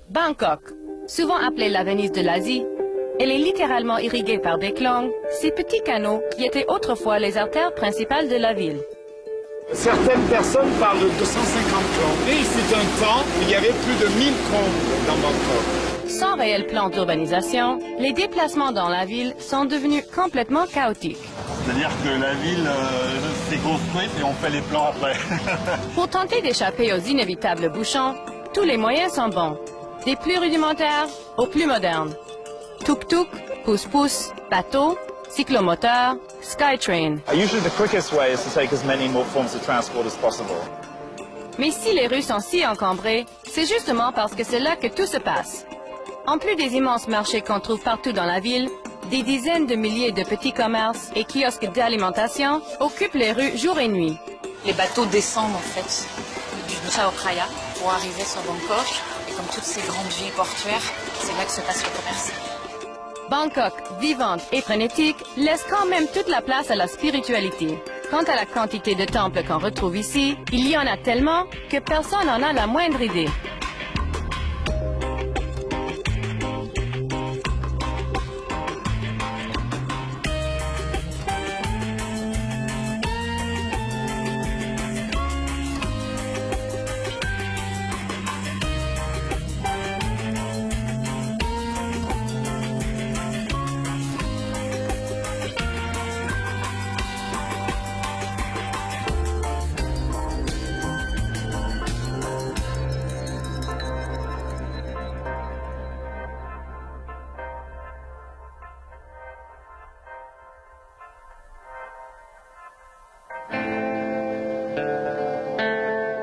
Bangkok, souvent appelée la Venise de l'Asie, elle est littéralement irriguée par des klong, ces petits canaux qui étaient autrefois les artères principales de la ville. Certaines personnes parlent de 250 klong. Et c'est un temps où il y avait plus de 1000 klong dans Bangkok. Sans réel plan d'urbanisation, les déplacements dans la ville sont devenus complètement chaotiques. C'est-à-dire que la ville s'est construite et on fait les plans après. Pour tenter d'échapper aux inévitables bouchons, tous les moyens sont bons, des plus rudimentaires aux plus modernes. Tuk-tuk, pousse-pousse, bateau, cyclomoteur, Skytrain. Usually the quickest way is to take as many more forms of transport as possible. Mais si les rues sont si encombrées, c'est justement parce que c'est là que tout se passe. En plus des immenses marchés qu'on trouve partout dans la ville, des dizaines de milliers de petits commerces et kiosques d'alimentation occupent les rues jour et nuit. Les bateaux descendent en fait du Chao Phraya pour arriver sur Bangkok. Et comme toutes ces grandes villes portuaires, c'est là que se passe le commerce. Bangkok, vivante et frénétique, laisse quand même toute la place à la spiritualité. Quant à la quantité de temples qu'on retrouve ici, il y en a tellement que personne n'en a la moindre idée.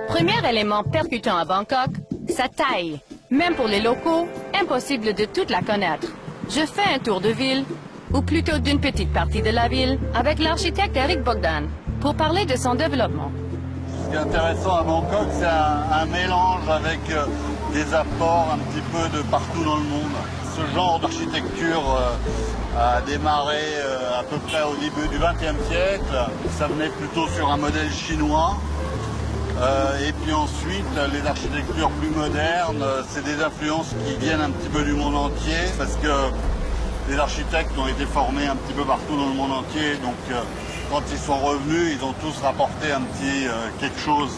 Premier élément percutant à Bangkok, sa taille. Même pour les locaux, impossible de toute la connaître. Je fais un tour de ville, ou plutôt d'une petite partie de la ville, avec l'architecte Eric Bogdan, pour parler de son développement. Ce qui est intéressant à Bangkok, c'est un mélange avec des apports un petit peu de partout dans le monde. Ce genre d'architecture a démarré à peu près au début du XXe siècle. Ça venait plutôt sur un modèle chinois. Et puis ensuite, les architectures plus modernes, c'est des influences qui viennent un petit peu du monde entier, parce que les architectes ont été formés un petit peu partout dans le monde entier, donc quand ils sont revenus, ils ont tous rapporté un petit quelque chose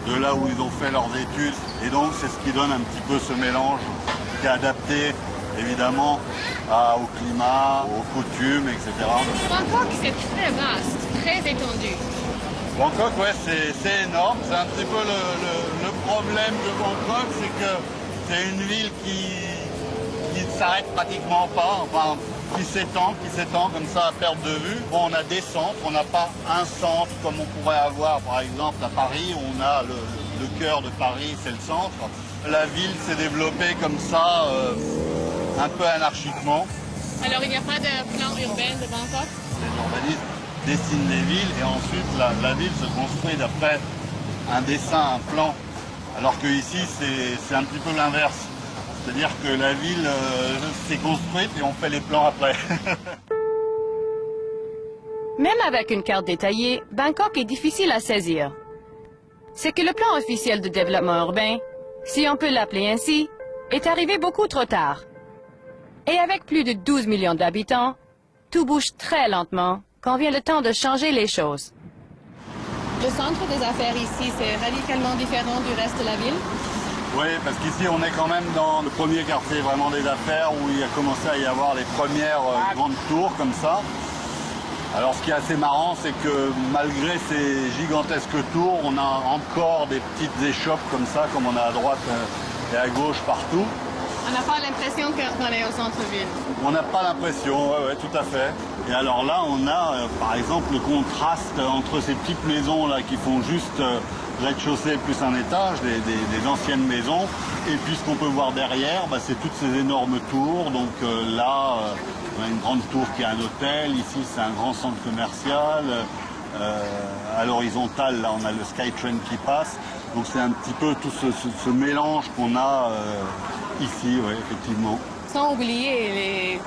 de là où ils ont fait leurs études, et donc c'est ce qui donne un petit peu ce mélange qui est adapté évidemment au climat, aux coutumes, etc. Bangkok, c'est très vaste, très étendu. Bangkok, ouais, c'est énorme. C'est un petit peu le problème de Bangkok, c'est que c'est une ville qui ne s'arrête pratiquement pas, enfin, qui s'étend comme ça à perte de vue. Bon, on a des centres, on n'a pas un centre comme on pourrait avoir, par exemple, à Paris. On a le cœur de Paris, c'est le centre. La ville s'est développée comme ça, un peu anarchiquement. Alors, il n'y a pas de plan urbain de Bangkok? Les urbanistes dessinent les villes et ensuite la ville se construit d'après un dessin, un plan. Alors que ici c'est un petit peu l'inverse. C'est-à-dire que la ville s'est construite et on fait les plans après. Même avec une carte détaillée, Bangkok est difficile à saisir. C'est que le plan officiel de développement urbain, si on peut l'appeler ainsi, est arrivé beaucoup trop tard. Et avec plus de 12 millions d'habitants, tout bouge très lentement quand vient le temps de changer les choses. Le centre des affaires ici, c'est radicalement différent du reste de la ville? Oui, parce qu'ici on est quand même dans le premier quartier vraiment des affaires où il a commencé à y avoir les premières grandes tours comme ça. Alors ce qui est assez marrant, c'est que malgré ces gigantesques tours, on a encore des petites échoppes comme ça, comme on a à droite et à gauche partout. On n'a pas l'impression qu'on est au centre-ville. On n'a pas l'impression, oui, tout à fait. Et alors là, on a par exemple le contraste entre ces petites maisons là qui font juste rez-de-chaussée plus un étage, des anciennes maisons, et puis ce qu'on peut voir derrière, c'est toutes ces énormes tours. Donc là, on a une grande tour qui est un hôtel, ici c'est un grand centre commercial. À l'horizontale, là, on a le Skytrain qui passe. Donc c'est un petit peu tout ce mélange qu'on a ici, ouais, effectivement. Sans oublier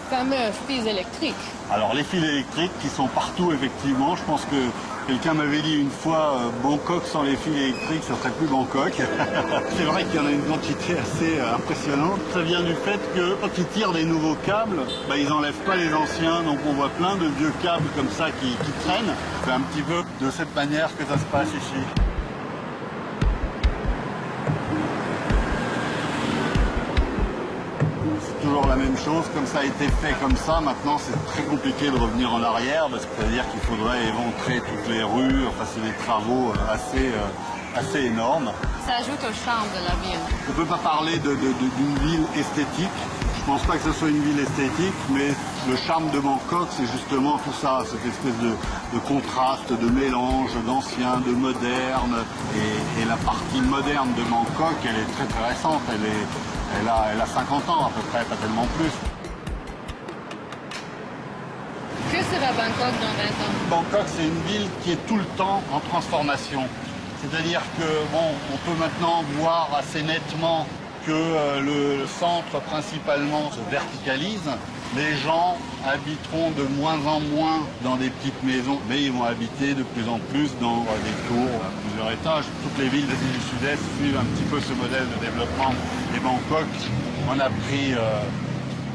fameux fils électriques. Alors les fils électriques qui sont partout effectivement, je pense que quelqu'un m'avait dit une fois Bangkok sans les fils électriques ça serait plus Bangkok. C'est vrai qu'il y en a une quantité assez impressionnante. Ça vient du fait que quand ils tirent des nouveaux câbles, ils n'enlèvent pas les anciens, donc on voit plein de vieux câbles comme ça qui traînent. C'est un petit peu de cette manière que ça se passe ici. Toujours la même chose, comme ça a été fait comme ça, maintenant c'est très compliqué de revenir en arrière, parce que c'est-à-dire qu'il faudrait éventrer toutes les rues, enfin c'est des travaux assez énormes. Ça ajoute au charme de la ville. On ne peut pas parler d'une ville esthétique, je pense pas que ce soit une ville esthétique, mais le charme de Bangkok c'est justement tout ça, cette espèce de contraste, de mélange d'ancien, de moderne, et la partie moderne de Bangkok elle est très très récente, elle a 50 ans à peu près, pas tellement plus. Que sera Bangkok dans 20 ans? Bangkok, c'est une ville qui est tout le temps en transformation. C'est-à-dire que, on peut maintenant voir assez nettement que le centre principalement se verticalise. Les gens habiteront de moins en moins dans des petites maisons, mais ils vont habiter de plus en plus dans des tours à plusieurs étages. Toutes les villes d'Asie du Sud-Est suivent un petit peu ce modèle de développement. Et Bangkok en a pris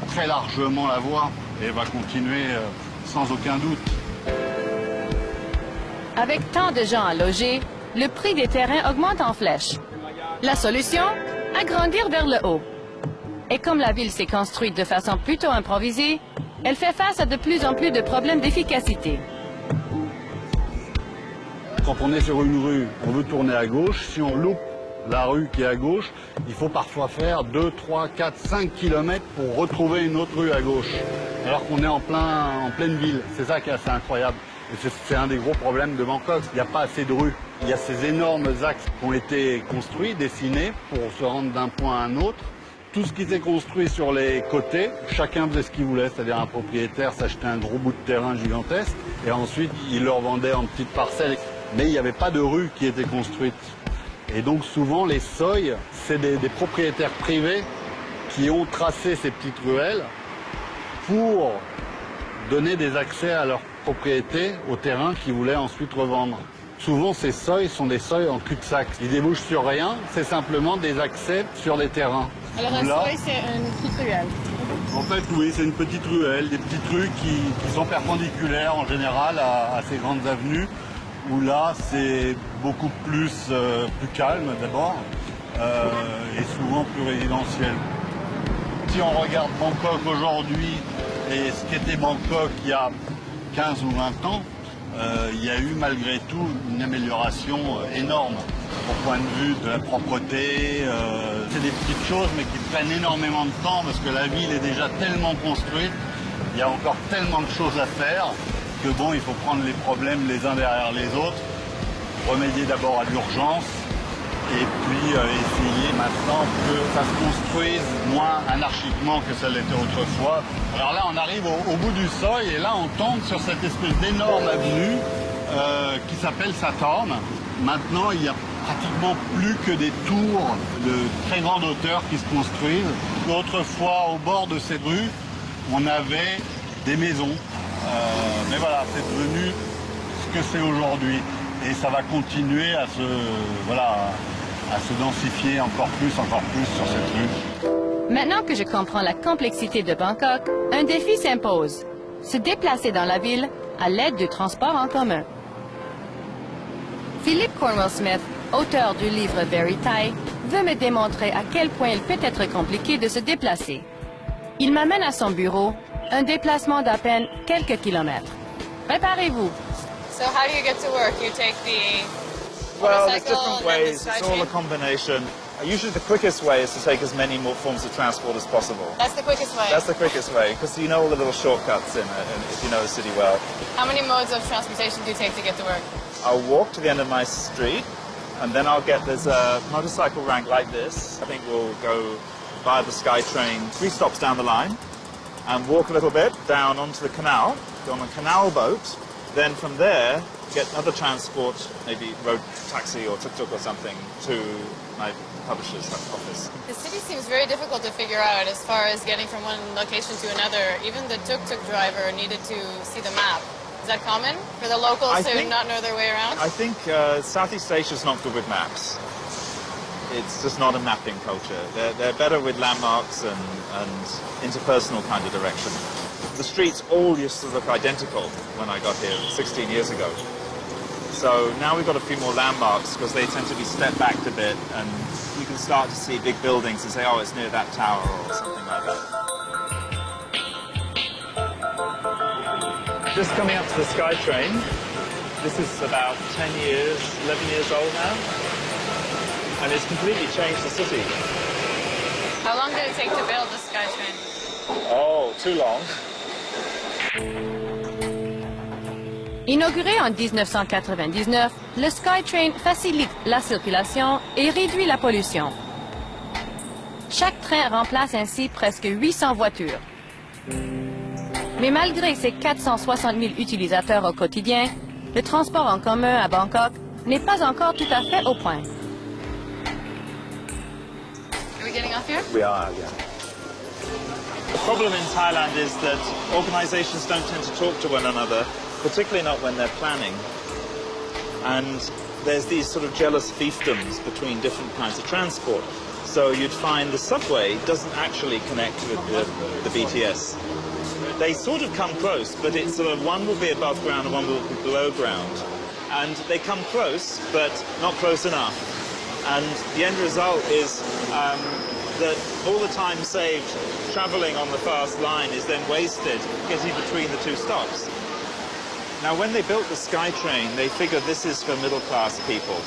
très largement la voie et va continuer sans aucun doute. Avec tant de gens à loger, le prix des terrains augmente en flèche. La solution? Agrandir vers le haut. Et comme la ville s'est construite de façon plutôt improvisée, elle fait face à de plus en plus de problèmes d'efficacité. Quand on est sur une rue, on veut tourner à gauche. Si on loupe la rue qui est à gauche, il faut parfois faire 2, 3, 4, 5 km pour retrouver une autre rue à gauche. Alors qu'on est en pleine ville. C'est ça qui est assez incroyable. Et c'est un des gros problèmes de Bangkok. Il n'y a pas assez de rues. Il y a ces énormes axes qui ont été construits, dessinés pour se rendre d'un point à un autre. Tout ce qui s'est construit sur les côtés, chacun faisait ce qu'il voulait, c'est-à-dire un propriétaire s'achetait un gros bout de terrain gigantesque et ensuite il le revendait en petites parcelles. Mais il n'y avait pas de rue qui était construite. Et donc souvent les soi, c'est des propriétaires privés qui ont tracé ces petites ruelles pour donner des accès à leur propriété au terrain qu'ils voulaient ensuite revendre. Souvent ces seuils sont des seuils en cul-de-sac. Ils débouchent sur rien, c'est simplement des accès sur des terrains. Alors un seuil, c'est une petite ruelle. En fait, oui, c'est une petite ruelle, des petites rues qui sont perpendiculaires en général à ces grandes avenues, où là, c'est beaucoup plus calme d'abord, et souvent plus résidentiel. Si on regarde Bangkok aujourd'hui et ce qu'était Bangkok il y a 15 ou 20 ans, il y a eu malgré tout une amélioration énorme au point de vue de la propreté. C'est des petites choses mais qui prennent énormément de temps parce que la ville est déjà tellement construite, il y a encore tellement de choses à faire que il faut prendre les problèmes les uns derrière les autres, remédier d'abord à l'urgence et puis essayer maintenant que ça se construise moins anarchiquement que ça l'était autrefois. Alors là, on arrive au bout du seuil et là, on tombe sur cette espèce d'énorme avenue qui s'appelle Sathorn. Maintenant, il n'y a pratiquement plus que des tours de très grande hauteur qui se construisent. Autrefois, au bord de cette rue, on avait des maisons. Mais voilà, c'est devenu ce que c'est aujourd'hui. Et ça va continuer à se densifier encore plus sur cette rue. Maintenant que je comprends la complexité de Bangkok, un défi s'impose. Se déplacer dans la ville à l'aide du transport en commun. Philip Cornwell Smith, auteur du livre Veritae, veut me démontrer à quel point il peut être compliqué de se déplacer. Il m'amène à son bureau, un déplacement d'à peine quelques kilomètres. Préparez-vous. So how do you get to work? You take the Well, there's motorcycle different and ways. the It's all a combination. Usually the quickest way is to take as many more forms of transport as possible. That's the quickest way. That's the quickest way, because you know all the little shortcuts in it, and if you know the city well. How many modes of transportation do you take to get to work? I'll walk to the end of my street, and then there's a motorcycle rank like this. I think we'll go via the SkyTrain 3 stops down the line, and walk a little bit down onto the canal, go on a canal boat. Then from there, get other transport, maybe road taxi or tuk-tuk or something, to my publisher's office. The city seems very difficult to figure out as far as getting from one location to another. Even the tuk-tuk driver needed to see the map. Is that common for the locals to not know their way around? I think Southeast Asia is not good with maps. It's just not a mapping culture. They're better with landmarks and interpersonal kind of direction. The streets all used to look identical when I got here 16 years ago. So now we've got a few more landmarks because they tend to be stepped back a bit, and you can start to see big buildings and say, oh, it's near that tower or something like that. Just coming up to the SkyTrain. This is about 10 years, 11 years old now. And it's completely changed the city. How long did it take to build the SkyTrain? Oh, too long. Inauguré en 1999, le SkyTrain facilite la circulation et réduit la pollution. Chaque train remplace ainsi presque 800 voitures. Mais malgré ses 460 000 utilisateurs au quotidien, le transport en commun à Bangkok n'est pas encore tout à fait au point. Are we getting off here? We are, yeah. The problem in Thailand is that organizations don't tend to talk to one another, particularly not when they're planning. And there's these sort of jealous fiefdoms between different kinds of transport. So you'd find the subway doesn't actually connect with the BTS. They sort of come close, but it's sort of one will be above ground and one will be below ground. And they come close, but not close enough. And the end result is that all the time saved travelling on the fast line is then wasted getting between the two stops. Now, when they built the SkyTrain, they figured this is for middle-class people,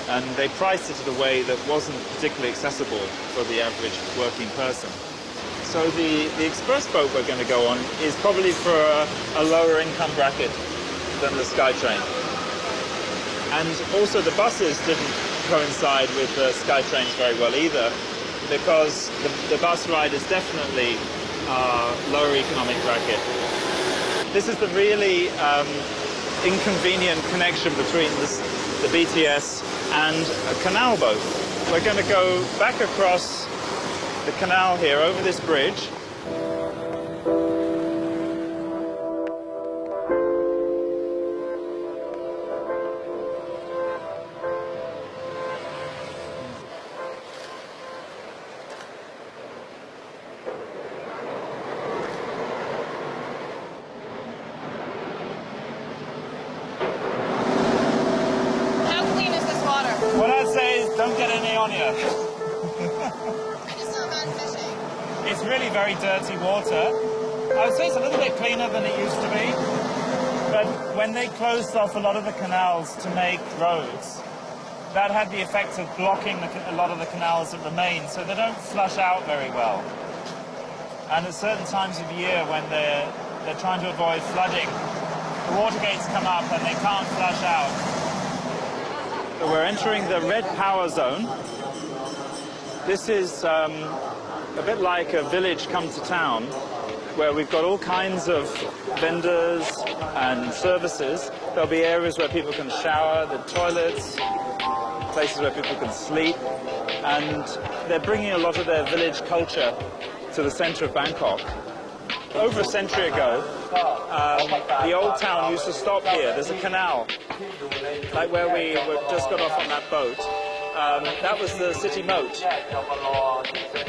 and they priced it in a way that wasn't particularly accessible for the average working person. So the express boat we're going to go on is probably for a lower income bracket than the SkyTrain. And also the buses didn't coincide with the SkyTrains very well either, because the bus ride is definitely lower economic bracket. This is the really inconvenient connection between the BTS and a canal boat. We're going to go back across the canal here over this bridge. What I'd say is don't get any on you. It's not bad fishing. It's really very dirty water. I would say it's a little bit cleaner than it used to be. But when they closed off a lot of the canals to make roads, that had the effect of blocking a lot of the canals that remain, so they don't flush out very well. And at certain times of year when they're trying to avoid flooding, the water gates come up and they can't flush out. We're entering the Red Power Zone. This is a bit like a village come to town, where we've got all kinds of vendors and services. There'll be areas where people can shower, the toilets, places where people can sleep, and they're bringing a lot of their village culture to the center of Bangkok. Over a century ago, the old town used to stop here. There's a canal, like where we just got off on that boat. That was the city moat.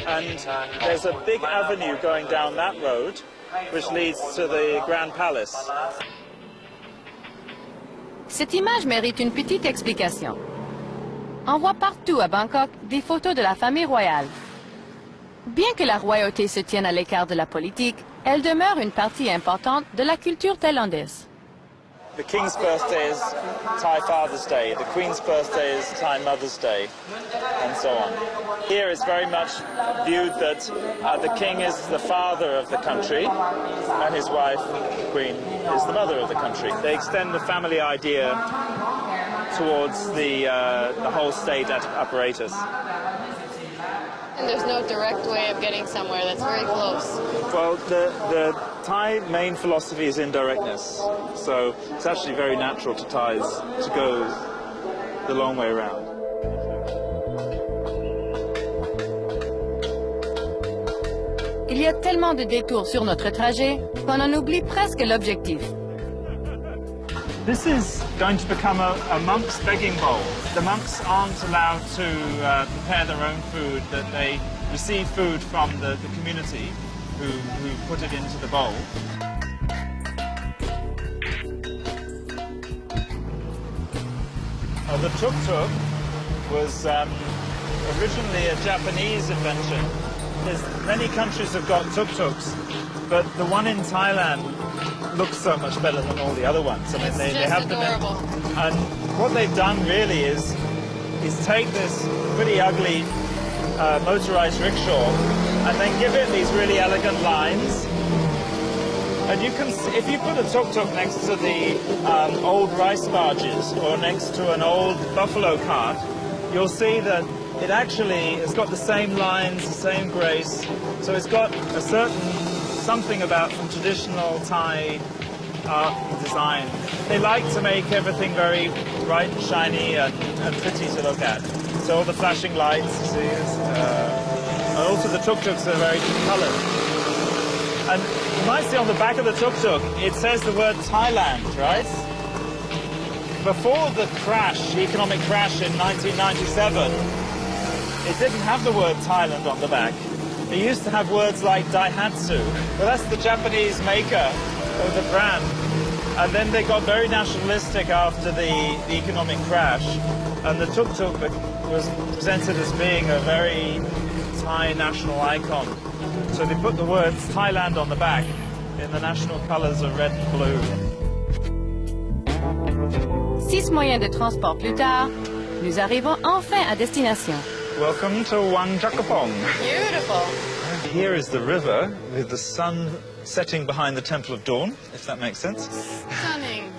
And there's a big avenue going down that road, which leads to the Grand Palace. Cette image mérite une petite explication. On voit partout à Bangkok des photos de la famille royale. Bien que la royauté se tienne à l'écart de la politique, elle demeure une partie importante de la culture thaïlandaise. The King's birthday is Thai Father's Day, the Queen's birthday is Thai Mother's Day, and so on. Here it's very much viewed that the King is the father of the country, and his wife, the Queen, is the mother of the country. They extend the family idea towards the whole state apparatus. And there's no direct way of getting somewhere that's very close. Well, Thai main philosophy is indirectness, so it's actually very natural to Thais to go the long way around. Il y a tellement de détours sur notre trajet qu'on en oublie presque l'objectif. This is going to become a monk's begging bowl. The monks aren't allowed to prepare their own food, that they receive food from the community who put it into the bowl. The tuk-tuk was originally a Japanese invention. Many countries have got tuk-tuks, but the one in Thailand looks so much better than all the other ones. I mean, they have adorable. and what they've done really is take this pretty ugly motorized rickshaw and then give it these really elegant lines. And you can, if you put a tuk-tuk next to the old rice barges or next to an old buffalo cart, you'll see that it actually has got the same lines, the same grace. So it's got a certain something about some traditional Thai art and design. They like to make everything very bright and shiny and pretty to look at. So all the flashing lights, you see, and also the tuk-tuks are very coloured. And you might see on the back of the tuk-tuk, it says the word Thailand, right? Before the crash, the economic crash in 1997, it didn't have the word Thailand on the back. It used to have words like Daihatsu. Well, that's the Japanese maker of the brand. And then they got very nationalistic after the economic crash. And the tuk-tuk was presented as being a very Thai national icon. So they put the words Thailand on the back in the national colors of red and blue. 6 moyens de transport plus tard, nous arrivons enfin à destination. Welcome to Wang Jakapong. Beautiful. Here is the river with the sun setting behind the Temple of Dawn, if that makes sense. Stunning.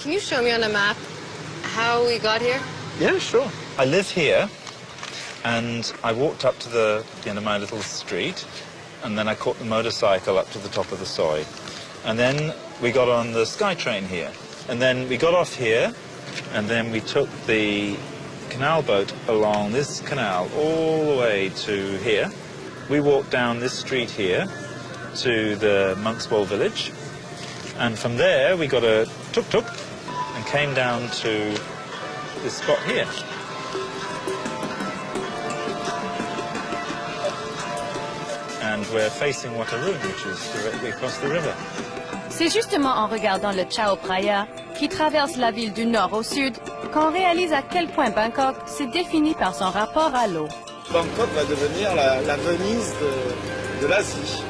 Can you show me on a map how we got here? Yeah, sure. I live here, and I walked up to the end of my little street, and then I caught the motorcycle up to the top of the soi. And then we got on the SkyTrain here. And then we got off here, and then we took the canal boat along this canal all the way to here. We walked down this street here to the Monk's Bowl village. And from there, we got a tuk-tuk and came down to this spot here. And we're facing Wataroon, which is directly across the river. C'est justement en regardant le Chao Phraya, qui traverse la ville du nord au sud, qu'on réalise à quel point Bangkok s'est défini par son rapport à l'eau. Bangkok va devenir la Venise de l'Asie.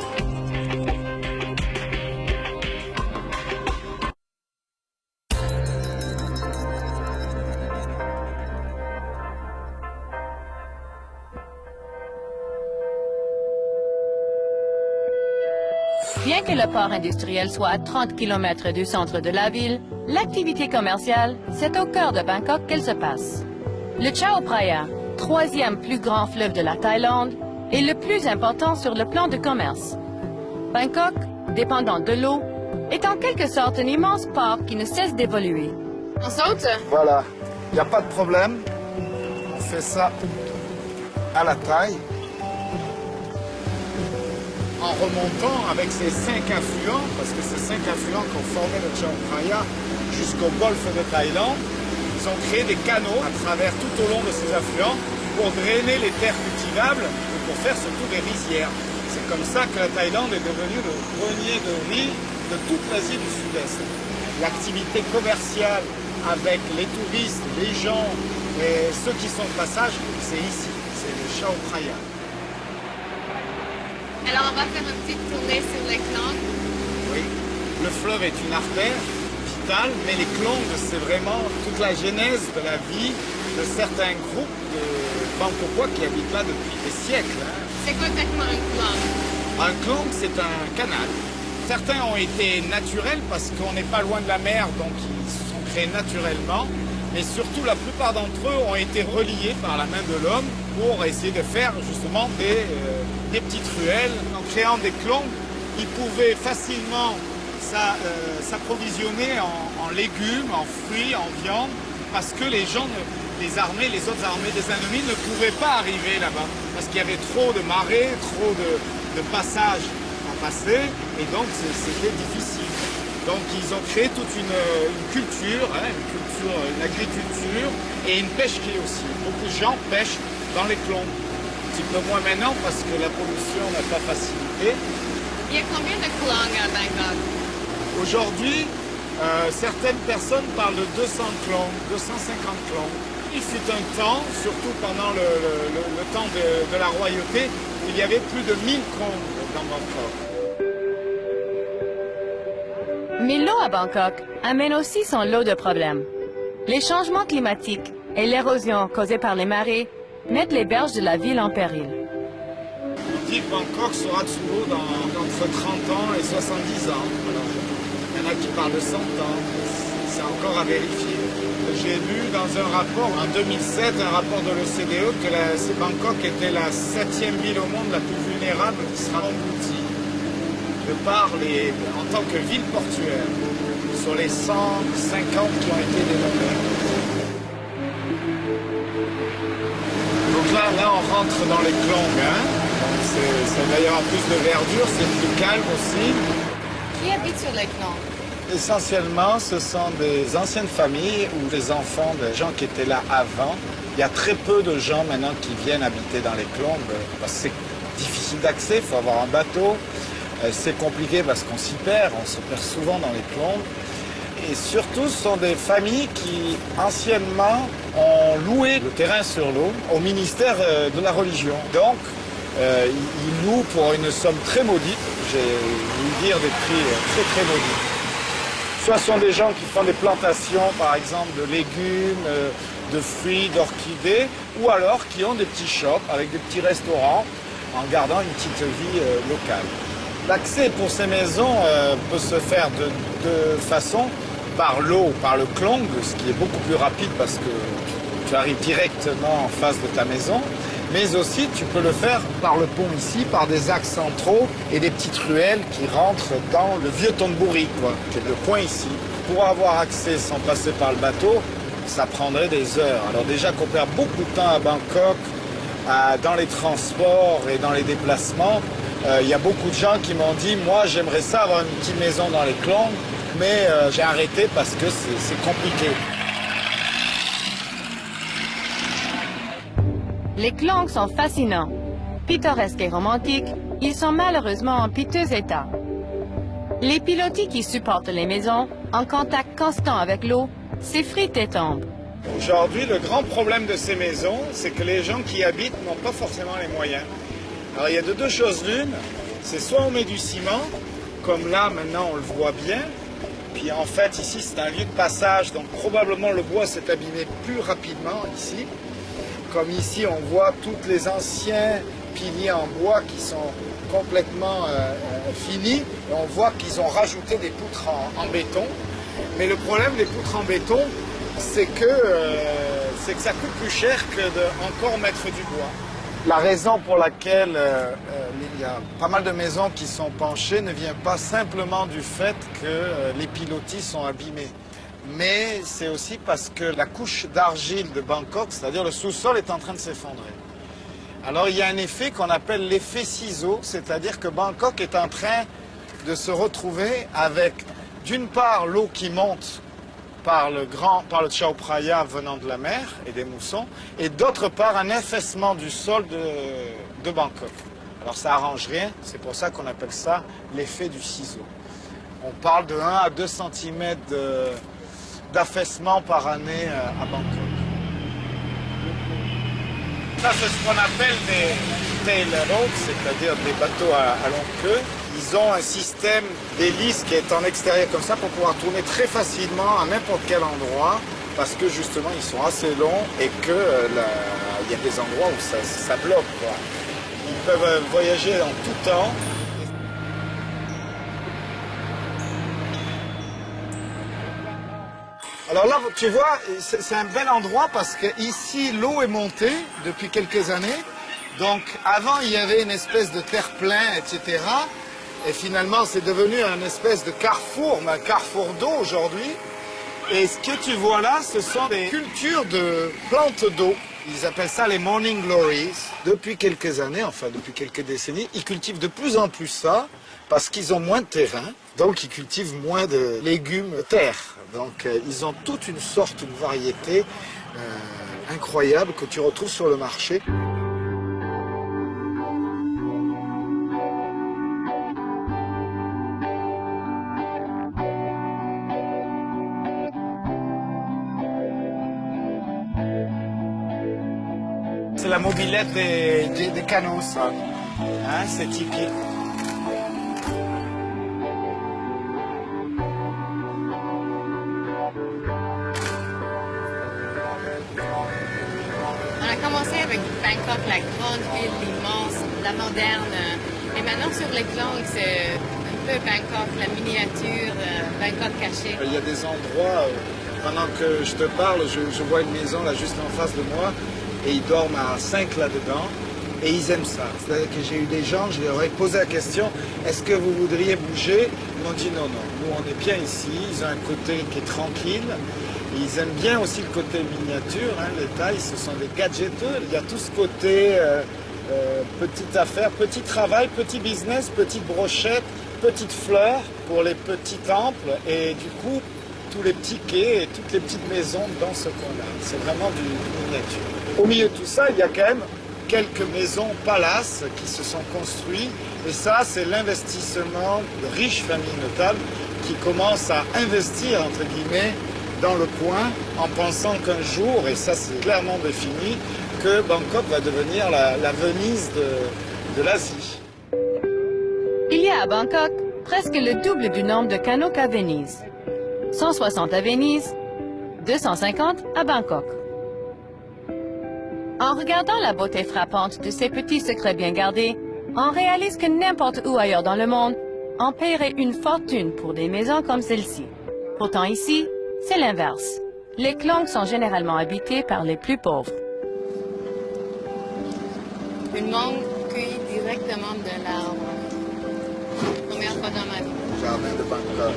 Bien que le port industriel soit à 30 km du centre de la ville, l'activité commerciale, c'est au cœur de Bangkok qu'elle se passe. Le Chao Phraya, 3e plus grand fleuve de la Thaïlande, est le plus important sur le plan de commerce. Bangkok, dépendant de l'eau, est en quelque sorte un immense port qui ne cesse d'évoluer. On saute? Voilà, il n'y a pas de problème. On fait ça à la taille. En remontant avec ces 5 affluents, parce que ces 5 affluents qui ont formé le Chao Phraya jusqu'au golfe de Thaïlande, ils ont créé des canaux à travers tout au long de ces affluents pour drainer les terres cultivables et pour faire surtout des rizières. C'est comme ça que la Thaïlande est devenue le grenier de riz de toute l'Asie du Sud-Est. L'activité commerciale avec les touristes, les gens et ceux qui sont de passage, c'est ici, c'est le Chao Phraya. Alors on va faire une petite tournée sur les Klong. Oui, le fleuve est une artère vitale, mais les Klong, c'est vraiment toute la genèse de la vie de certains groupes de Bangkokois qui habitent là depuis des siècles. C'est quoi exactement un Klong? Un Klong, c'est un canal. Certains ont été naturels parce qu'on n'est pas loin de la mer, donc ils se sont créés naturellement. mais surtout la plupart d'entre eux ont été reliés par la main de l'homme pour essayer de faire justement des petites ruelles. En créant des clombes, ils pouvaient facilement s'approvisionner en légumes, en fruits, en viande, parce que les gens, les autres armées des ennemis ne pouvaient pas arriver là-bas, parce qu'il y avait trop de marées, trop de passages à passer, et donc c'était difficile. Donc ils ont créé toute une culture, une agriculture et une pêcherie aussi. Beaucoup de gens pêchent dans les clombes. Un petit peu moins maintenant parce que la pollution n'a pas facilité. Il y a combien de klong à Bangkok? Aujourd'hui, certaines personnes parlent de 200 klong, 250 klong. Il fut un temps, surtout pendant le temps de la royauté, où il y avait plus de 1000 klong dans Bangkok. Mais l'eau à Bangkok amène aussi son lot de problèmes. Les changements climatiques et l'érosion causée par les marées mettent les berges de la ville en péril. On dit que Bangkok sera sous l'eau entre 30 ans et 70 ans. Alors, il y en a qui parlent de 100 ans. C'est encore à vérifier. J'ai lu dans un rapport en 2007, un rapport de l'OCDE, que Bangkok était la 7e ville au monde la plus vulnérable qui sera engloutie. De par en tant que ville portuaire, sur les 150 qui ont été dénommés. Donc là on rentre dans les clombes. C'est d'ailleurs plus de verdure, c'est plus calme aussi. Qui habite sur les clombes? Essentiellement, ce sont des anciennes familles ou des enfants des gens qui étaient là avant. Il y a très peu de gens maintenant qui viennent habiter dans les clombes parce que c'est difficile d'accès, il faut avoir un bateau. C'est compliqué parce qu'on s'y perd, on se perd souvent dans les clombes. Et surtout, ce sont des familles qui, anciennement, ont loué le terrain sur l'eau au ministère de la religion. Donc, ils louent pour une somme très maudite, j'ai voulu dire des prix très très maudits. Soit ce sont des gens qui font des plantations, par exemple, de légumes, de fruits, d'orchidées, ou alors qui ont des petits shops avec des petits restaurants en gardant une petite vie locale. L'accès pour ces maisons peut se faire de deux façons, par l'eau, par le klong, ce qui est beaucoup plus rapide parce que tu arrives directement en face de ta maison, mais aussi tu peux le faire par le pont ici, par des axes centraux et des petites ruelles qui rentrent dans le vieux Thonburi, qui est le point ici. Pour avoir accès sans passer par le bateau, ça prendrait des heures. Alors déjà qu'on perd beaucoup de temps à Bangkok, dans les transports et dans les déplacements, il y a beaucoup de gens qui m'ont dit « Moi, j'aimerais ça avoir une petite maison dans les clombes, mais j'ai arrêté parce que c'est compliqué. » Les clongs sont fascinants. Pittoresques et romantiques, ils sont malheureusement en piteux état. Les pilotis qui supportent les maisons, en contact constant avec l'eau, s'effritent et tombent. Aujourd'hui, le grand problème de ces maisons, c'est que les gens qui y habitent n'ont pas forcément les moyens. Alors il y a de deux choses l'une, c'est soit on met du ciment, comme là maintenant on le voit bien, puis en fait ici c'est un lieu de passage, donc probablement le bois s'est abîmé plus rapidement ici. Comme ici on voit tous les anciens piliers en bois qui sont complètement finis, et on voit qu'ils ont rajouté des poutres en béton. Mais le problème des poutres en béton, c'est que ça coûte plus cher que encore mettre du bois. La raison pour laquelle il y a pas mal de maisons qui sont penchées ne vient pas simplement du fait que les pilotis sont abîmés. Mais c'est aussi parce que la couche d'argile de Bangkok, c'est-à-dire le sous-sol, est en train de s'effondrer. Alors il y a un effet qu'on appelle l'effet ciseau, c'est-à-dire que Bangkok est en train de se retrouver avec, d'une part, l'eau qui monte par le Chao Phraya venant de la mer et des moussons, et d'autre part un affaissement du sol de Bangkok. Alors ça arrange rien, c'est pour ça qu'on appelle ça l'effet du ciseau. On parle de 1 à 2 cm d'affaissement par année à Bangkok. Ça c'est ce qu'on appelle des tail boats, c'est-à-dire des bateaux à longue queue. Ils ont un système d'hélice qui est en extérieur comme ça pour pouvoir tourner très facilement à n'importe quel endroit parce que justement ils sont assez longs et qu'il y a des endroits où ça bloque, quoi. Ils peuvent voyager en tout temps. Alors là, tu vois, c'est un bel endroit parce que ici, l'eau est montée depuis quelques années. Donc avant, il y avait une espèce de terre-plein, etc. Et finalement, c'est devenu un espèce de carrefour, mais un carrefour d'eau aujourd'hui. Et ce que tu vois là, ce sont des cultures de plantes d'eau. Ils appellent ça les morning glories. Depuis quelques années, enfin depuis quelques décennies, ils cultivent de plus en plus ça parce qu'ils ont moins de terrain. Donc ils cultivent moins de légumes de terre. Donc ils ont toute une sorte, une variété incroyable que tu retrouves sur le marché. C'est la mobilette des canaux, ça. Hein, c'est typique. On a commencé avec Bangkok, la grande ville, l'immense, la moderne. Et maintenant, sur les Klong, c'est un peu Bangkok, la miniature, Bangkok caché. Il y a des endroits, pendant que je te parle, je vois une maison là juste en face de moi. Et ils dorment à 5 là-dedans, et ils aiment ça. C'est-à-dire que j'ai eu des gens, je leur ai posé la question, est-ce que vous voudriez bouger? Ils m'ont dit non, non, nous on est bien ici, ils ont un côté qui est tranquille, et ils aiment bien aussi le côté miniature, hein, les tailles, ce sont des gadgeteux, il y a tout ce côté petite affaire, petit travail, petit business, petite brochette, petites fleurs pour les petits temples, et du coup, tous les petits quais et toutes les petites maisons dans ce coin-là. C'est vraiment du miniature. Au milieu de tout ça, il y a quand même quelques maisons palaces qui se sont construites. Et ça, c'est l'investissement de riches familles notables qui commencent à investir, entre guillemets, dans le coin en pensant qu'un jour, et ça c'est clairement défini, que Bangkok va devenir la Venise de l'Asie. Il y a à Bangkok presque le double du nombre de canaux qu'à Venise. 160 à Venise, 250 à Bangkok. En regardant la beauté frappante de ces petits secrets bien gardés, on réalise que n'importe où ailleurs dans le monde, on paierait une fortune pour des maisons comme celle-ci. Pourtant ici, c'est l'inverse. Les Klong sont généralement habités par les plus pauvres. Une mangue cueillie directement de l'arbre. Première fois dans ma vie. Jardin de Bangkok.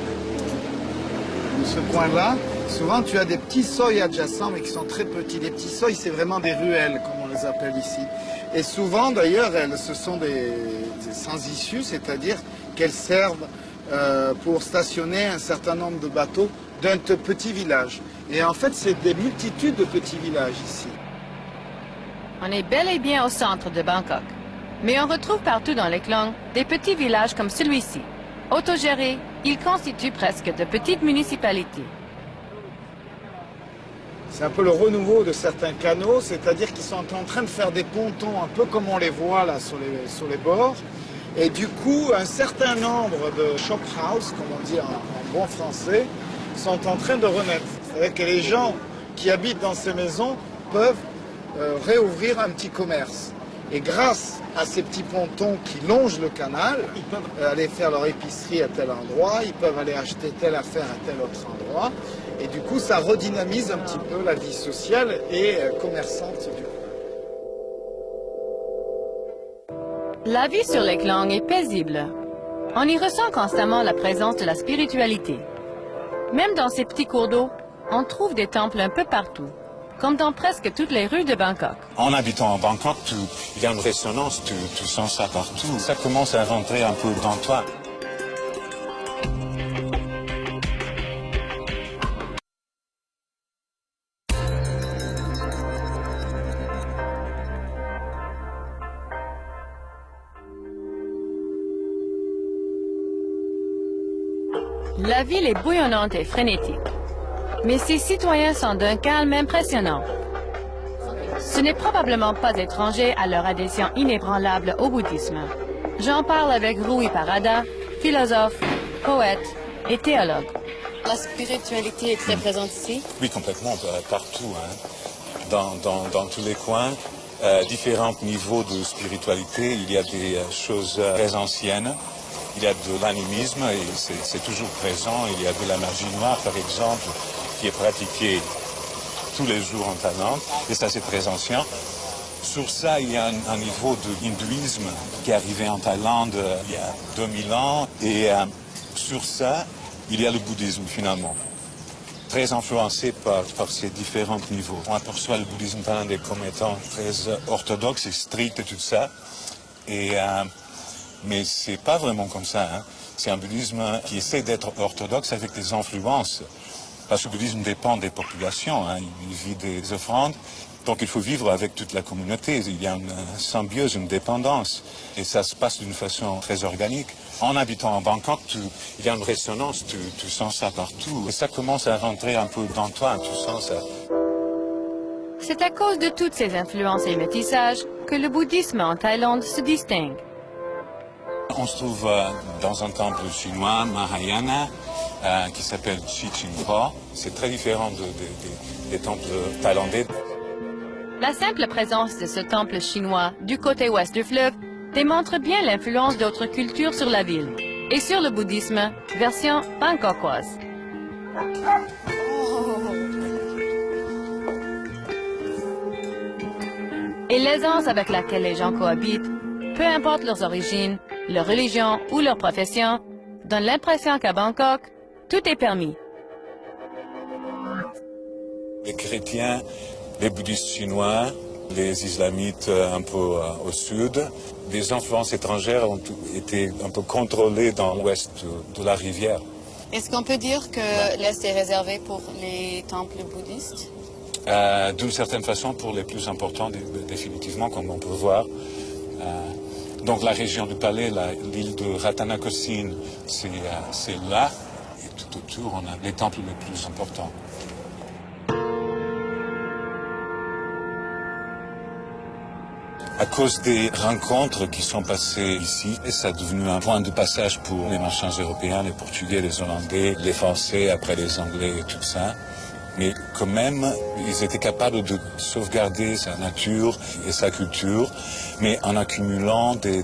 Ce coin-là, souvent tu as des petits seuils adjacents mais qui sont très petits. Les petits seuils, c'est vraiment des ruelles, comme on les appelle ici. Et souvent, d'ailleurs, ce sont des sans-issue, c'est-à-dire qu'elles servent pour stationner un certain nombre de bateaux d'un petit village. Et en fait, c'est des multitudes de petits villages ici. On est bel et bien au centre de Bangkok. Mais on retrouve partout dans les Klong des petits villages comme celui-ci. Autogérés, ils constituent presque de petites municipalités. C'est un peu le renouveau de certains canaux, c'est-à-dire qu'ils sont en train de faire des pontons, un peu comme on les voit là sur les bords. Et du coup, un certain nombre de shop house, comme on dit en bon français, sont en train de renaître. C'est-à-dire que les gens qui habitent dans ces maisons peuvent réouvrir un petit commerce. Et grâce à ces petits pontons qui longent le canal, ils peuvent aller faire leur épicerie à tel endroit, ils peuvent aller acheter telle affaire à tel autre endroit. Et du coup, ça redynamise un petit peu la vie sociale et commerçante du coin. La vie sur les Klong est paisible. On y ressent constamment la présence de la spiritualité. Même dans ces petits cours d'eau, on trouve des temples un peu partout, comme dans presque toutes les rues de Bangkok. En habitant à Bangkok, il y a une résonance, tu sens ça partout. Ça commence à rentrer un peu dans toi. La ville est bouillonnante et frénétique. Mais ses citoyens sont d'un calme impressionnant. Ce n'est probablement pas étranger à leur adhésion inébranlable au bouddhisme. J'en parle avec Rui Parada, philosophe, poète et théologue. La spiritualité est très présente ici? Oui, complètement, partout, hein. Dans tous les coins, différents niveaux de spiritualité. Il y a des choses très anciennes. Il y a de l'animisme et c'est toujours présent. Il y a de la magie noire, par exemple, qui est pratiqué tous les jours en Thaïlande, et ça c'est très ancien. Sur ça, il y a un niveau d'hindouisme qui est arrivé en Thaïlande il y a 2000 ans, et sur ça, il y a le bouddhisme finalement, très influencé par ces différents niveaux. On aperçoit le bouddhisme thaïlandais comme étant très orthodoxe et strict et tout ça, mais c'est pas vraiment comme ça, hein. C'est un bouddhisme qui essaie d'être orthodoxe avec des influences. Parce que le bouddhisme dépend des populations, hein. Il vit des offrandes, donc il faut vivre avec toute la communauté. Il y a une symbiose, une dépendance, et ça se passe d'une façon très organique. En habitant à Bangkok, il y a une résonance, tu sens ça partout, et ça commence à rentrer un peu dans toi, tu sens ça. C'est à cause de toutes ces influences et métissages que le bouddhisme en Thaïlande se distingue. On se trouve dans un temple chinois, Mahayana, qui s'appelle Chichinpa. C'est très différent des temples thaïlandais. La simple présence de ce temple chinois du côté ouest du fleuve démontre bien l'influence d'autres cultures sur la ville et sur le bouddhisme, version bangkokoise. Et l'aisance avec laquelle les gens cohabitent, peu importe leurs origines, leur religion ou leur profession, donne l'impression qu'à Bangkok, tout est permis. Les chrétiens, les bouddhistes chinois, les islamites un peu au sud, les influences étrangères ont été un peu contrôlées dans l'ouest de la rivière. Est-ce qu'on peut dire que l'Est est réservé pour les temples bouddhistes? D'une certaine façon, pour les plus importants, définitivement, comme on peut voir. Donc la région du Palais, l'île de Ratanakosin, c'est là, et tout autour, on a les temples les plus importants. À cause des rencontres qui sont passées ici, et ça est devenu un point de passage pour les marchands européens, les Portugais, les Hollandais, les Français, après les Anglais et tout ça. Mais quand même, ils étaient capables de sauvegarder sa nature et sa culture, mais en accumulant des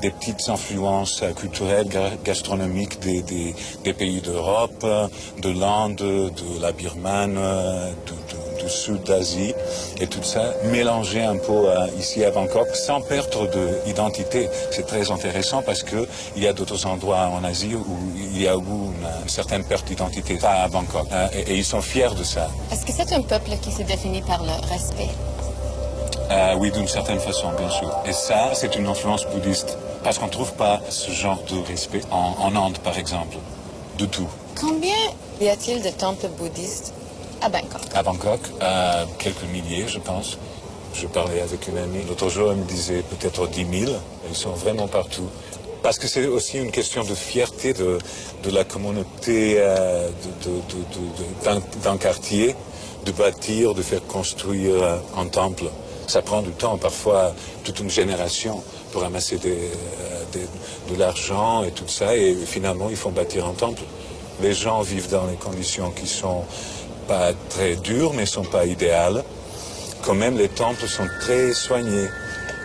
petites influences culturelles, gastronomiques des pays d'Europe, de l'Inde, de la Birmane, du sud d'Asie, et tout ça mélangé un peu ici à Bangkok, sans perdre d'identité. C'est très intéressant parce que il y a d'autres endroits en Asie où il y a une certaine perte d'identité, pas à Bangkok, et ils sont fiers de ça. Est-ce que c'est un peuple qui se définit par le respect? Oui, d'une certaine façon, bien sûr. Et ça, c'est une influence bouddhiste, parce qu'on ne trouve pas ce genre de respect en Inde, par exemple, du tout. Combien y a-t-il de temples bouddhistes à Bangkok? À Bangkok, quelques milliers, je pense. Je parlais avec une amie l'autre jour, elle me disait peut-être 10 000. Ils sont vraiment partout. Parce que c'est aussi une question de fierté de la communauté d'un quartier, de bâtir, de faire construire un temple. Ça prend du temps, parfois toute une génération pour amasser de l'argent et tout ça, et finalement ils font bâtir un temple. Les gens vivent dans les conditions qui sont pas très dures, mais sont pas idéales. Quand même, les temples sont très soignés.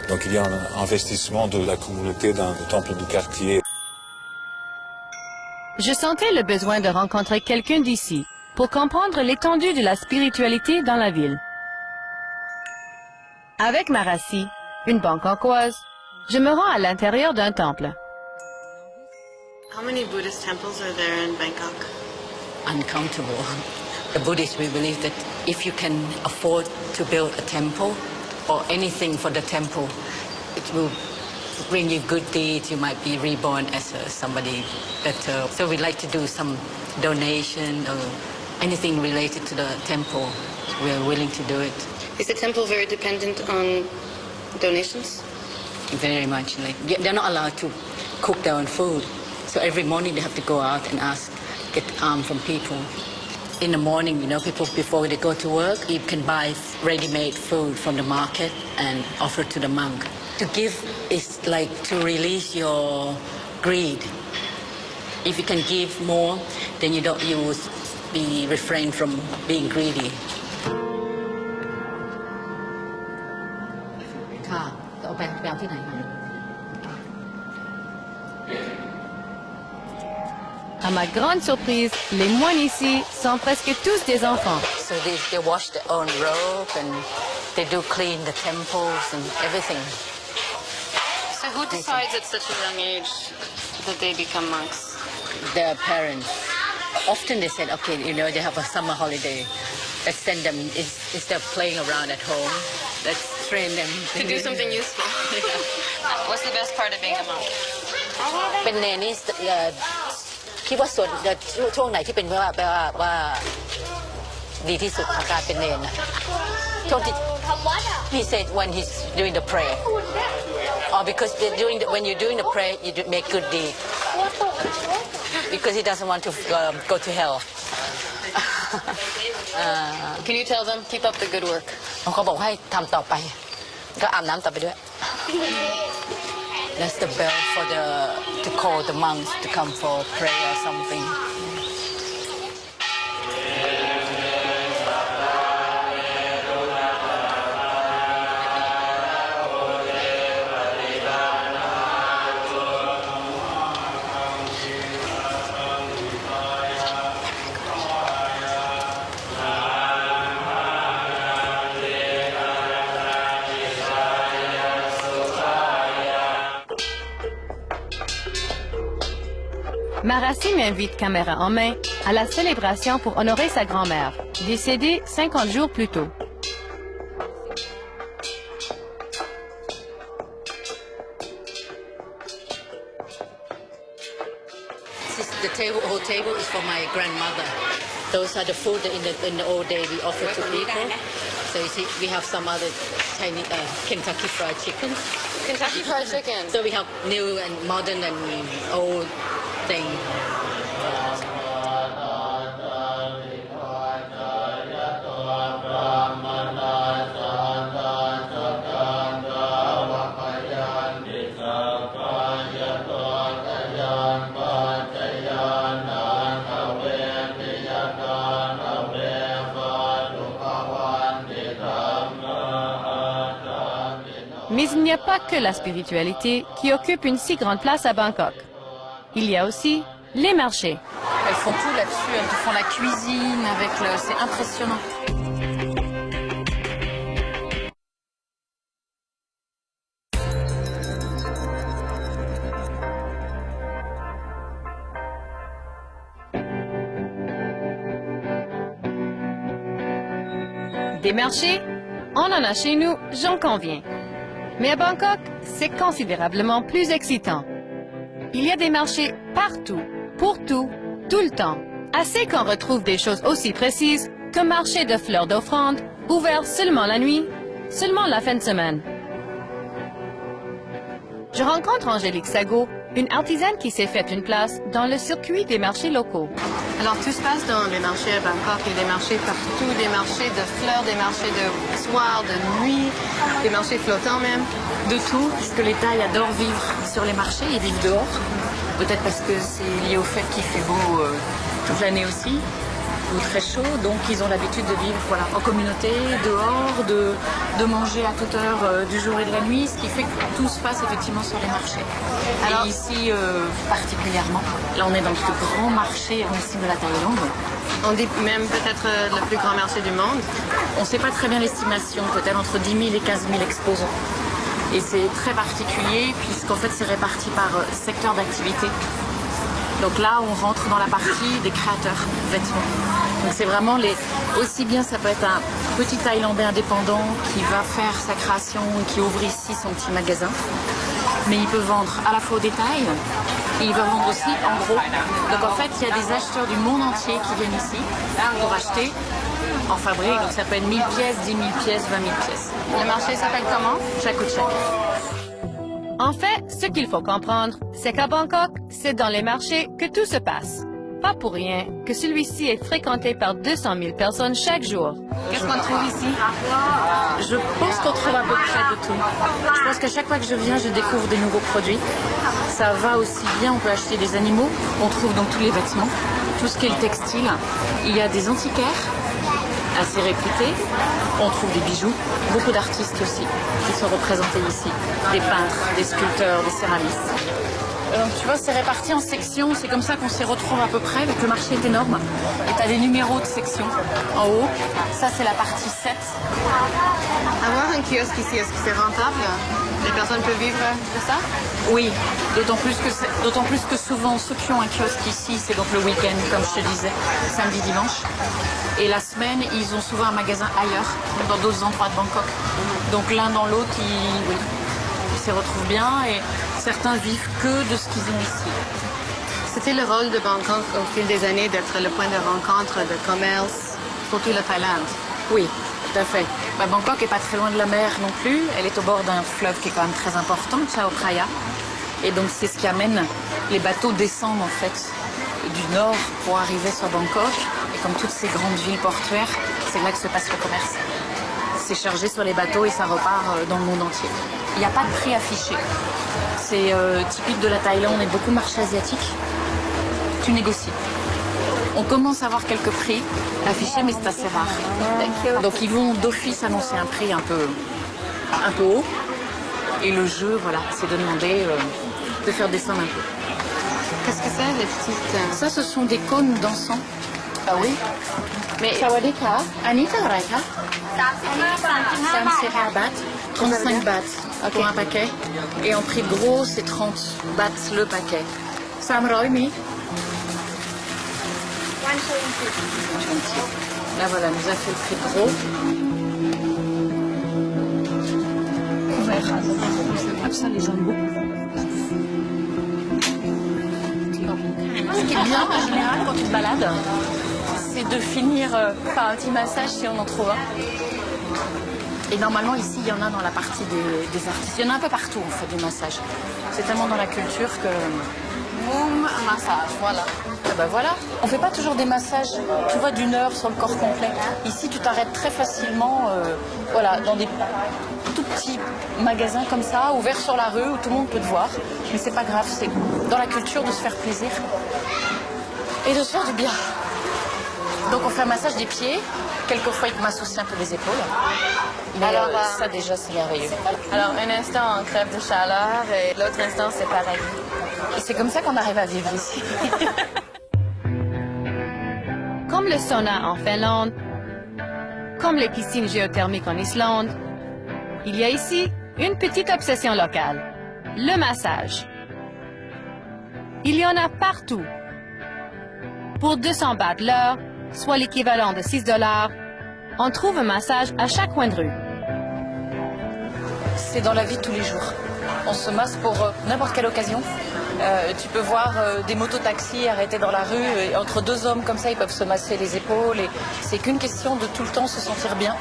Donc il y a un investissement de la communauté dans le temple du quartier. Je sentais le besoin de rencontrer quelqu'un d'ici pour comprendre l'étendue de la spiritualité dans la ville. Avec Marassi, une bangkokoise, je me rends à l'intérieur d'un temple. How many Buddhist temples are there in Bangkok? Uncountable. The Buddhists, we believe that if you can afford to build a temple or anything for the temple, it will bring you good deeds. You might be reborn as somebody better. So we'd like to do some donation or anything related to the temple. We're willing to do it. Is the temple very dependent on donations? Very much. Like they're not allowed to cook their own food. So every morning they have to go out and get alms from people. In the morning, you know, people before they go to work, you can buy ready-made food from the market and offer to the monk. To give is like to release your greed. If you can give more, then you will be refrained from being greedy. ค่ะจะเอาไปเอาที่ไหนมา À ma grande surprise, les moines ici sont presque tous des enfants. So they wash their own robe and they do clean the temples and everything. So who decides at such a young age that they become monks? Their parents. Often they said, okay, you know, they have a summer holiday. Let's send them, instead of playing around at home, let's train them. To do something useful. What's the best part of being a monk? เป็นเนรนี่คิดว่าส่วนช่วงไหนที่เป็นว่าดีที่สุดของการเป็นเนรนะช่วงที่ he said when he's doing the prayer or because when you're doing the prayer you make good deed because he doesn't want to go to hell. Can you tell them keep up the good work? เขาบอกให้ทำต่อไปก็อาบน้ำต่อไปด้วย That's the bell to call the monks to come for prayer or something. Marassi m'invite caméra en main à la célébration pour honorer sa grand-mère, décédée 50 jours plus tôt. The whole table is for my grandmother. Those are the food that in the old day we offer to people. So you see, we have some other tiny Kentucky Fried Chicken. Kentucky Fried Chicken. So we have new and modern and old thing. Mais il n'y a pas que la spiritualité qui occupe une si grande place à Bangkok. Il y a aussi les marchés. Elles font tout là-dessus, elles font la cuisine avec le... C'est impressionnant. Des marchés, on en a chez nous, j'en conviens. Mais à Bangkok, c'est considérablement plus excitant. Il y a des marchés partout, pour tout le temps. Assez qu'on retrouve des choses aussi précises qu'un marché de fleurs d'offrande, ouvert seulement la nuit, seulement la fin de semaine. Je rencontre Angélique Sago, une artisane qui s'est faite une place dans le circuit des marchés locaux. Alors tout se passe dans les marchés à Bangkok, il y a des marchés partout, des marchés de fleurs, des marchés de soir, de nuit, des marchés flottants même. De tout, puisque les Thaïs adorent vivre sur les marchés, ils vivent dehors. Peut-être parce que c'est lié au fait qu'il fait beau toute l'année aussi, ou très chaud, donc ils ont l'habitude de vivre voilà, en communauté, dehors, de manger à toute heure du jour et de la nuit, ce qui fait que tout se passe effectivement sur les marchés. Alors, et ici particulièrement, là on est dans le plus grand marché aussi de la Thaïlande. On dit même peut-être le plus grand marché du monde. On ne sait pas très bien l'estimation, peut-être entre 10 000 et 15 000 exposants. Et c'est très particulier puisqu'en fait c'est réparti par secteur d'activité. Donc là on rentre dans la partie des créateurs vêtements. Donc c'est vraiment aussi bien ça peut être un petit Thaïlandais indépendant qui va faire sa création et qui ouvre ici son petit magasin. Mais il peut vendre à la fois au détail et il va vendre aussi en gros. Donc en fait il y a des acheteurs du monde entier qui viennent ici pour acheter en fabrique. Donc ça peut être 1000 pièces, 10 000 pièces, 20 000 pièces. Le marché s'appelle comment? Chak. En fait, ce qu'il faut comprendre, c'est qu'à Bangkok, c'est dans les marchés que tout se passe. Pas pour rien que celui-ci est fréquenté par 200 000 personnes chaque jour. Qu'est-ce qu'on trouve ici? Je pense qu'on trouve à peu près de tout. Je pense qu'à chaque fois que je viens, je découvre des nouveaux produits. Ça va aussi bien, on peut acheter des animaux. On trouve donc tous les vêtements, tout ce qui est le textile. Il y a des antiquaires assez réputés. On trouve des bijoux, beaucoup d'artistes aussi qui sont représentés ici. Des peintres, des sculpteurs, des céramistes. Donc tu vois, c'est réparti en sections, c'est comme ça qu'on s'y retrouve à peu près, avec le marché est énorme. Et tu as des numéros de sections en haut. Ça, c'est la partie 7. Avoir un kiosque ici, est-ce que c'est rentable? Les personnes peuvent vivre de ça? Oui, d'autant plus que souvent, ceux qui ont un kiosque ici, c'est donc le week-end, comme je te disais, samedi, dimanche. Et la semaine, ils ont souvent un magasin ailleurs, dans d'autres endroits de Bangkok. Donc l'un dans l'autre, ils s'y retrouvent bien et certains vivent que de ce qu'ils ont ici. C'était le rôle de Bangkok au fil des années d'être le point de rencontre de commerce pour tout le Thaïlande. Oui, tout à fait. Bangkok n'est pas très loin de la mer non plus. Elle est au bord d'un fleuve qui est quand même très important, Chao Phraya. Et donc c'est ce qui amène les bateaux descendent en fait du nord pour arriver sur Bangkok. Et comme toutes ces grandes villes portuaires, c'est là que se passe le commerce. C'est chargé sur les bateaux et ça repart dans le monde entier. Il n'y a pas de prix affiché. C'est typique de la Thaïlande et beaucoup de marchés asiatiques. Tu négocies. On commence à avoir quelques prix affichés, mais c'est assez rare. Donc ils vont d'office annoncer un prix un peu haut. Et le jeu, voilà, c'est de demander de faire descendre un peu. Qu'est-ce que c'est, les petites... Ça, ce sont des cônes d'encens. Ah oui. Mais Sawadika, Anita, Raika, 35 bahts, 35 bahts pour un paquet. Et en prix de gros, c'est 30 bahts le paquet. 300 mi. Là voilà, nous a fait le prix de gros. Ça les aime beaucoup. Ce qui est bien en général quand tu te balades, c'est de finir par un petit massage si on en trouve un. Et normalement ici il y en a dans la partie des artistes. Il y en a un peu partout en fait du massage. C'est tellement dans la culture que... Moum massage, voilà. Ah ben voilà, on fait pas toujours des massages, tu vois, d'1 heure sur le corps complet. Ici, tu t'arrêtes très facilement, voilà, dans des tout petits magasins comme ça, ouverts sur la rue où tout le monde peut te voir. Mais c'est pas grave, c'est dans la culture de se faire plaisir et de se faire du bien. Donc on fait un massage des pieds, quelquefois il masse aussi un peu les épaules. Mais alors, ça déjà c'est merveilleux. Alors un instant on crève de chaleur et l'autre instant c'est pareil. Et c'est comme ça qu'on arrive à vivre ici. Comme le sauna en Finlande, comme les piscines géothermiques en Islande, il y a ici une petite obsession locale, le massage. Il y en a partout. Pour 200 bahts l'heure, soit l'équivalent de 6 $, on trouve un massage à chaque coin de rue. C'est dans la vie de tous les jours. On se masse pour n'importe quelle occasion. Tu peux voir des mototaxis arrêtés dans la rue et entre deux hommes comme ça, ils peuvent se masser les épaules. Et c'est qu'une question de tout le temps se sentir bien.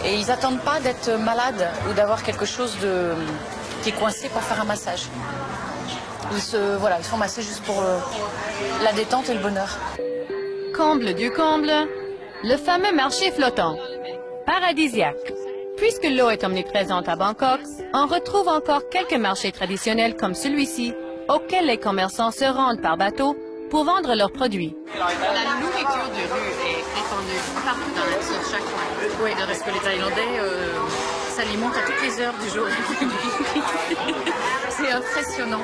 Et ils n'attendent pas d'être malades ou d'avoir quelque chose qui est coincé pour faire un massage. Ils se font masser juste pour la détente et le bonheur. Comble du comble, le fameux marché flottant, paradisiaque. Puisque l'eau est omniprésente à Bangkok, on retrouve encore quelques marchés traditionnels comme celui-ci, auxquels les commerçants se rendent par bateau pour vendre leurs produits. La nourriture de rue est répandue partout sur chaque coin. Oui, parce que les Thaïlandais s'alimentent à toutes les heures du jour. C'est impressionnant.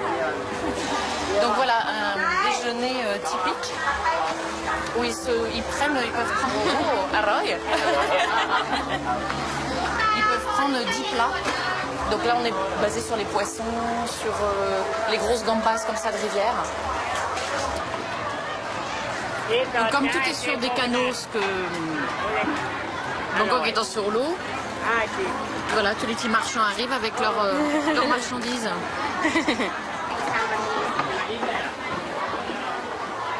Donc voilà, un déjeuner typique où ils peuvent prendre arroy. Ils peuvent prendre 10 plats. Donc là, on est basé sur les poissons, sur les grosses gambas comme ça de rivière. Donc, comme tout est sur des canaux, que Bangkok étant sur l'eau, voilà, tous les petits marchands arrivent avec leurs marchandises.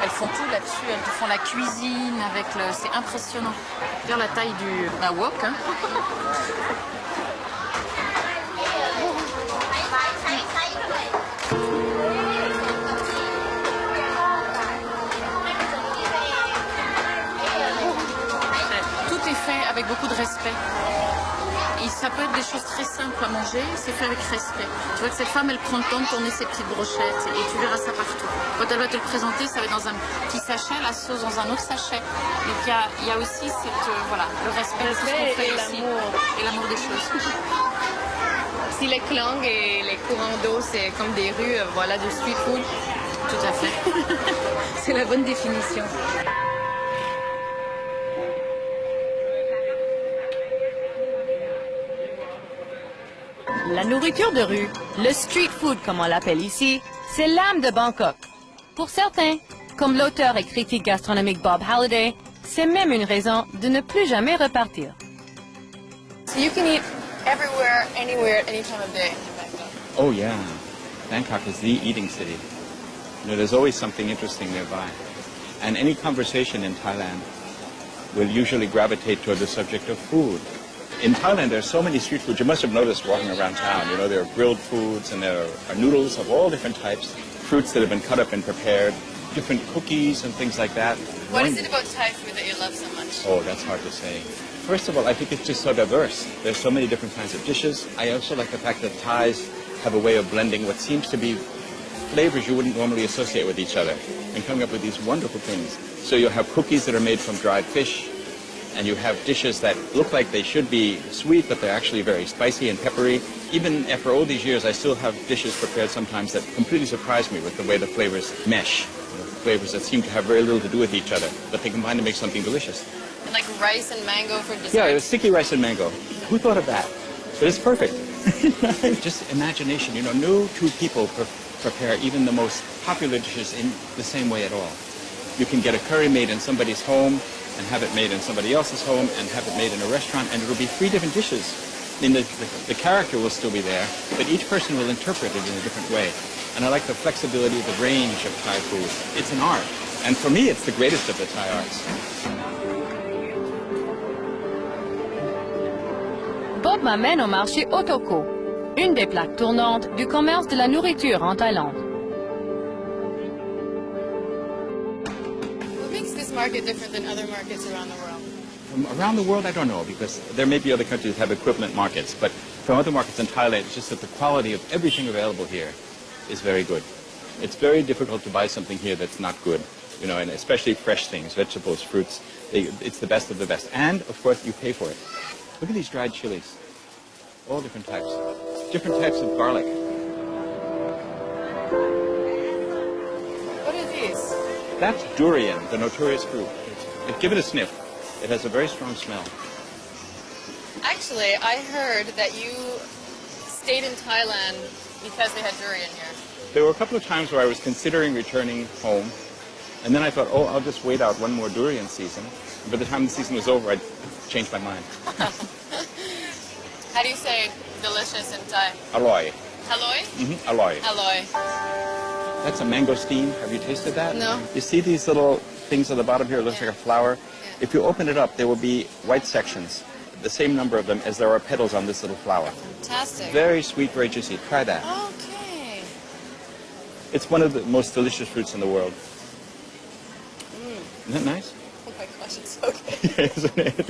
Elles font tout là-dessus, elles font la cuisine avec c'est impressionnant. Regarde la taille du wok. Hein. Tout est fait avec beaucoup de respect. Et ça peut être des choses très simples à manger, c'est fait avec respect. Tu vois que cette femme, elle prend le temps de tourner ses petites brochettes et tu verras ça partout. Quand elle va te le présenter, ça va être dans un petit sachet, la sauce dans un autre sachet. Donc il y a aussi le respect de ce qu'on fait ici et l'amour des choses. Si les Klang et les courants d'eau, c'est comme des rues, voilà, du street food. Tout à fait. C'est la bonne définition. La nourriture de rue, le street food comme on l'appelle ici, c'est l'âme de Bangkok. Pour certains, comme l'auteur et critique gastronomique Bob Halliday, c'est même une raison de ne plus jamais repartir. So you can eat everywhere, anywhere, at any time of day in Bangkok. Oh yeah, Bangkok is the eating city. You know, there's always something interesting nearby. And any conversation in Thailand will usually gravitate toward the subject of food. In Thailand, there are so many street foods. You must have noticed walking around town. You know, there are grilled foods and there are noodles of all different types, fruits that have been cut up and prepared, different cookies and things like that. What is it about Thai food that you love so much? Oh, that's hard to say. First of all, I think it's just so diverse. There's so many different kinds of dishes. I also like the fact that Thais have a way of blending what seems to be flavors you wouldn't normally associate with each other and coming up with these wonderful things. So you'll have cookies that are made from dried fish, and you have dishes that look like they should be sweet, but they're actually very spicy and peppery. Even after all these years, I still have dishes prepared sometimes that completely surprise me with the way the flavors mesh. You know, flavors that seem to have very little to do with each other, but they combine to make something delicious. And like rice and mango for dessert? Yeah, it was sticky rice and mango. Who thought of that? But it's perfect. Just imagination, you know, no two people prepare even the most popular dishes in the same way at all. You can get a curry made in somebody's home and have it made in somebody else's home and have it made in a restaurant, and it'll be 3 different dishes. I mean, the character will still be there, but each person will interpret it in a different way. And I like the flexibility, the range of Thai food. It's an art. And for me, it's the greatest of the Thai arts. Bob m'amène au marché Otoko, une des plaques tournantes du commerce de la nourriture en Thaïlande. What makes this market different than other markets around the world? From around the world, I don't know, because there may be other countries that have equivalent markets, but from other markets in Thailand, it's just that the quality of everything available here is very good. It's very difficult to buy something here that's not good, you know, and especially fresh things, vegetables, fruits. It's the best of the best. And, of course, you pay for it. Look at these dried chilies, all different types of garlic. What are these? That's durian, the notorious fruit. Give it a sniff. It has a very strong smell. Actually, I heard that you stayed in Thailand because they had durian here. There were a couple of times where I was considering returning home, and then I thought, oh, I'll just wait out one more durian season. And by the time the season was over, I'd changed my mind. How do you say delicious in Thai? Aloy. Haloi? Mm-hmm. Aloy. Haloi. That's a mangosteen. Have you tasted that? No. You see these little things at the bottom here? It looks Yeah. like a flower. Yeah. If you open it up, there will be white sections, the same number of them as there are petals on this little flower. Fantastic. Very sweet, very juicy. Try that. Okay. It's one of the most delicious fruits in the world. Isn't that nice? Oh my gosh, it's so good. Isn't it?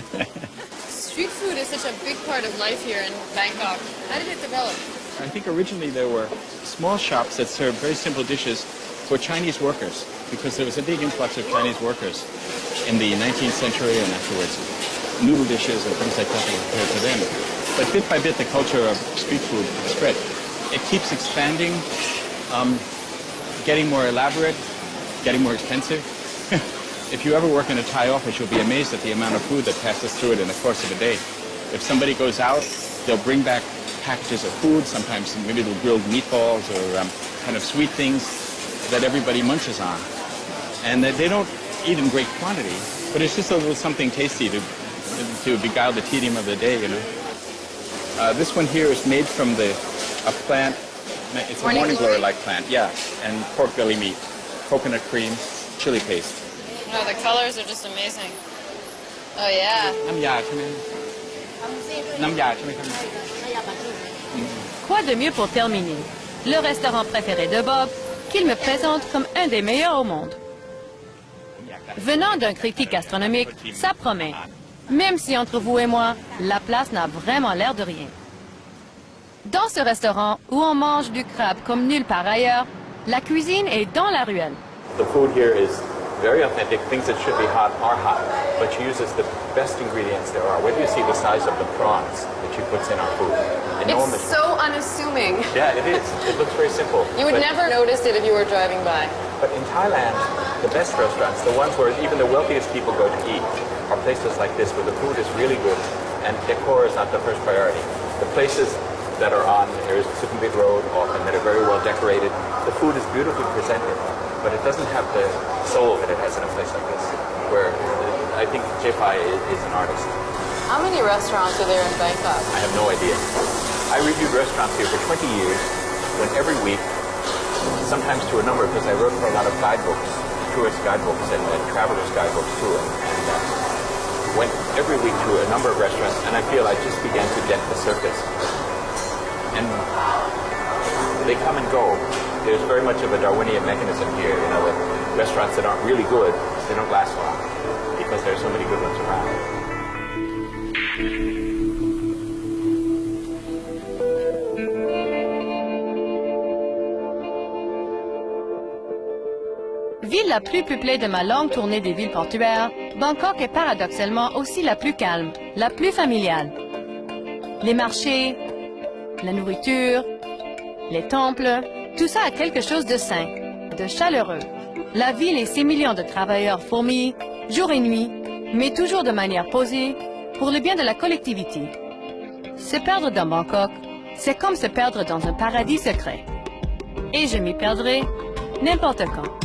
Street food is such a big part of life here in Bangkok. How did it develop? I think originally there were small shops that served very simple dishes for Chinese workers, because there was a big influx of Chinese workers in the 19th century and afterwards. Noodle dishes and things like that were prepared for them. But bit by bit, the culture of street food spread. It keeps expanding, getting more elaborate, getting more expensive. If you ever work in a Thai office, you'll be amazed at the amount of food that passes through it in the course of a day. If somebody goes out, they'll bring back packages of food, sometimes maybe little grilled meatballs or kind of sweet things that everybody munches on. And they don't eat in great quantity, but it's just a little something tasty to beguile the tedium of the day, you know. This one here is made from a plant. It's a morning glory-like plant, yeah, and pork belly meat, coconut cream, chili paste. No, the colors are just amazing. Oh yeah. น้ำยาใช่ไหมน้ำยาใช่ไหมครับ Quoi de mieux pour terminer? Le restaurant préféré de Bob, qu'il me présente comme un des meilleurs au monde. Venant d'un critique gastronomique, ça promet. Même si entre vous et moi, la place n'a vraiment l'air de rien. Dans ce restaurant où on mange du crabe comme nulle part ailleurs, la cuisine est dans la ruelle. The food here is very authentic. Things that should be hot are hot, but she uses the best ingredients there are. Where do you see the size of the prawns that she puts in our food? Enormous. It's so unassuming. Yeah, it is. It looks very simple. You would never notice it if you were driving by. But in Thailand, the best restaurants, the ones where even the wealthiest people go to eat, are places like this where the food is really good and decor is not the first priority. The places that are on Sukhumvit Road often that are very well decorated, the food is beautifully presented, but it doesn't have the soul that it has in a place like this, where I think Jepai is an artist. How many restaurants are there in Bangkok? I have no idea. I reviewed restaurants here for 20 years, went every week, sometimes to a number, because I wrote for a lot of guidebooks, tourist guidebooks and travelers guidebooks too, and went every week to a number of restaurants, and I feel I just began to get the circus. And they come and go. There's very much of a Darwinian mechanism here, you know, that restaurants that aren't really good, they don't last long, because there are so many good ones around. Ville la plus peuplée de ma longue tournée des villes portuaires, Bangkok est paradoxalement aussi la plus calme, la plus familiale. Les marchés, la nourriture, les temples, tout ça a quelque chose de sain, de chaleureux. La ville et ses millions de travailleurs fourmillent, jour et nuit, mais toujours de manière posée, pour le bien de la collectivité. Se perdre dans Bangkok, c'est comme se perdre dans un paradis secret. Et je m'y perdrai n'importe quand.